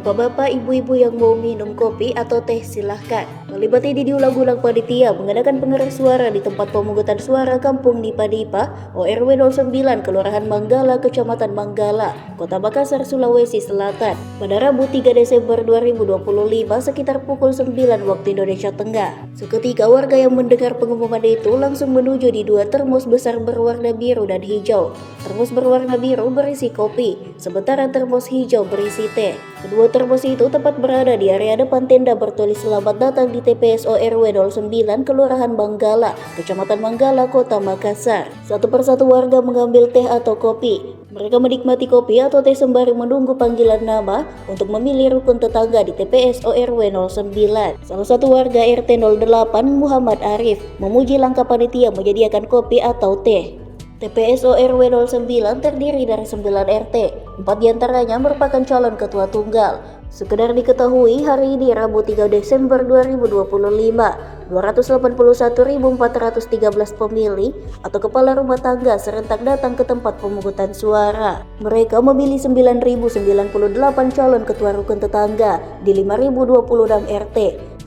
Bapak-bapak, ibu-ibu yang mau minum kopi atau teh silahkan. Kalimat ini diulang-ulang panitia mengadakan pengeras suara di tempat pemungutan suara Kampung Dipa-Dipa, ORW 09, Kelurahan Manggala, Kecamatan Manggala, Kota Makassar, Sulawesi Selatan, pada Rabu 3 Desember 2025 sekitar pukul 9 waktu Indonesia Tengah. Seketika warga yang mendengar pengumuman itu langsung menuju di dua termos besar berwarna biru dan hijau. Termos berwarna biru berisi kopi, sementara termos hijau berisi teh. Kedua termos itu tepat berada di area depan tenda bertulis "Selamat datang di TPS ORW 09 Kelurahan Manggala, Kecamatan Manggala, Kota Makassar." Satu persatu warga mengambil teh atau kopi. Mereka menikmati kopi atau teh sembari menunggu panggilan nama untuk memilih rukun tetangga di TPS ORW 09. Salah satu warga RT 08, Muhammad Arif, memuji langkah panitia menyediakan kopi atau teh. TPS ORW 09 terdiri dari 9 RT, 4 diantaranya merupakan calon ketua tunggal. Sekedar diketahui, hari ini Rabu 3 Desember 2025, 281.413 pemilih atau kepala rumah tangga serentak datang ke tempat pemungutan suara. Mereka memilih 9.098 calon ketua rukun tetangga di 5.026 RT,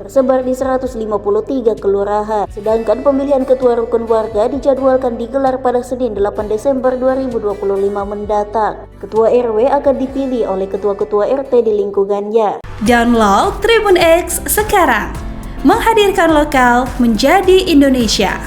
tersebar di 153 kelurahan. Sedangkan pemilihan ketua rukun warga dijadwalkan digelar pada Senin 8 Desember 2025 mendatang. Ketua RW akan dipilih oleh ketua-ketua RT di lingkungannya. Download Tribun X sekarang, menghadirkan lokal menjadi Indonesia.